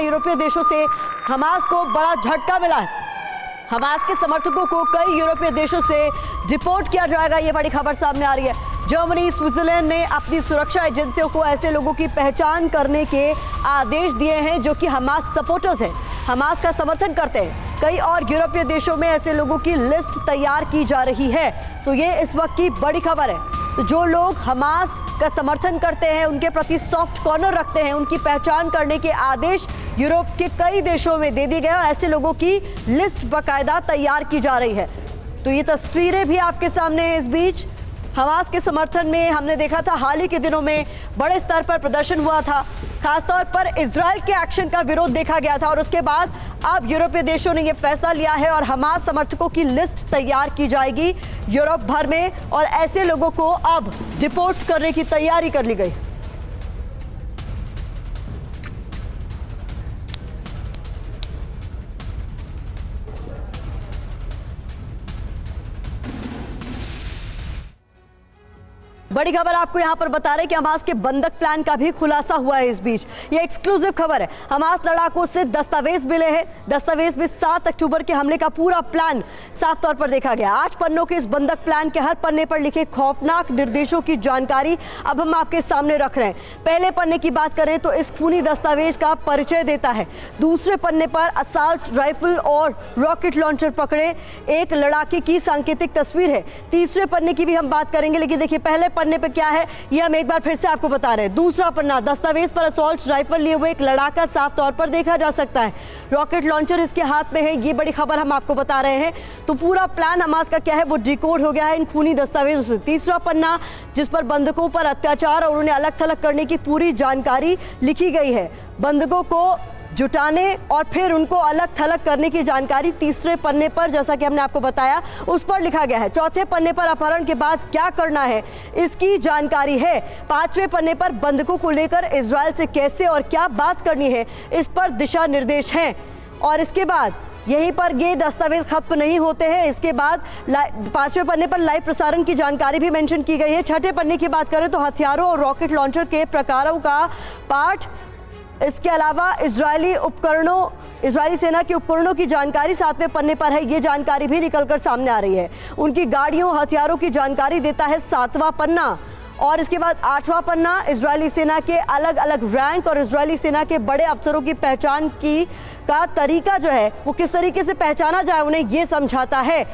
यूरोपीय देशों से हमास को बड़ा झटका मिला है। हमास के समर्थकों को कई यूरोपीय देशों से डिपोर्ट किया जाएगा, ये बड़ी खबर सामने आ रही है। जर्मनी, स्विट्जरलैंड ने अपनी सुरक्षा एजेंसियों को ऐसे लोगों की पहचान करने के आदेश दिए हैं जो कि हमास सपोर्टर्स हैं, हमास का समर्थन करते हैं। कई और यूरोपीय देशों में ऐसे लोगों की लिस्ट तैयार की जा रही है। तो ये इस वक्त की बड़ी खबर है। तो जो लोग हमास का समर्थन करते हैं, उनके प्रति सॉफ्ट कॉर्नर रखते हैं, उनकी पहचान करने के आदेश यूरोप के कई देशों में दे दिए गए और ऐसे लोगों की लिस्ट बाकायदा तैयार की जा रही है। तो ये तस्वीरें भी आपके सामने हैं। इस बीच हमास के समर्थन में हमने देखा था हाल ही के दिनों में बड़े स्तर पर प्रदर्शन हुआ था, खासतौर पर इजराइल के एक्शन का विरोध देखा गया था। और उसके बाद अब यूरोपीय देशों ने यह फैसला लिया है और हमास समर्थकों की लिस्ट तैयार की जाएगी यूरोप भर में और ऐसे लोगों को अब डिपोर्ट करने की तैयारी कर ली गई। बड़ी खबर आपको यहां पर बता रहे हैं कि हमास के बंधक प्लान का भी खुलासा हुआ है। इस बीच ये एक्सक्लूसिव खबर है। हमास लड़ाकों से दस्तावेज मिले हैं। दस्तावेज में 7 अक्टूबर के हमले का पूरा प्लान साफ तौर पर देखा गया। 8 पन्नों के इस बंधक प्लान के हर पन्ने पर लिखे खौफनाक निर्देशों की जानकारी अब हम आपके सामने रख रहे हैं। पहले पन्ने की बात करें तो इस खूनी दस्तावेज का परिचय देता है। दूसरे पन्ने पर असॉल्ट राइफल और रॉकेट लॉन्चर पकड़े एक लड़ाके की सांकेतिक तस्वीर है। तीसरे पन्ने की भी हम बात करेंगे, लेकिन देखिए पहले पन्ने पे क्या है ये हम एक बार फिर से आपको बता रहे हैं। दूसरा पन्ना, दस्तावेज पर असॉल्ट राइफल लिए हुए एक लड़ाका साफ तौर पर देखा जा सकता है। रॉकेट लॉन्चर इसके हाथ में है, ये बड़ी खबर हम आपको बता रहे हैं। तो पूरा प्लान हमास का क्या है वो डिकोड हो गया है इन खूनी दस्तावेजों से। तीसरा पन्ना जिस पर बंधकों पर अत्याचार और उन्हें अलग थलग करने की पूरी जानकारी लिखी गई है। बंधकों को जुटाने और फिर उनको अलग थलग करने की जानकारी तीसरे पन्ने पर, जैसा कि हमने आपको बताया, उस पर लिखा गया है। चौथे पन्ने पर अपहरण के बाद क्या करना है इसकी जानकारी है। पांचवें पन्ने पर बंधकों को लेकर इजराइल से कैसे और क्या बात करनी है इस पर दिशा निर्देश हैं। और इसके बाद यहीं पर ये दस्तावेज खत्म नहीं होते हैं। इसके बाद 5वें पन्ने पर लाइव प्रसारण की जानकारी भी मेंशन की गई है। छठे पन्ने की बात करें तो हथियारों और रॉकेट लॉन्चर के प्रकारों का पाठ, इसके अलावा इजरायली सेना के उपकरणों की जानकारी 7वें पन्ने पर है। ये जानकारी भी निकलकर सामने आ रही है। उनकी गाड़ियों, हथियारों की जानकारी देता है 7वां पन्ना। और इसके बाद 8वां पन्ना इजरायली सेना के अलग अलग रैंक और इजरायली सेना के बड़े अफसरों की पहचान का तरीका जो है वो किस तरीके से पहचाना जाए उन्हें ये समझाता है।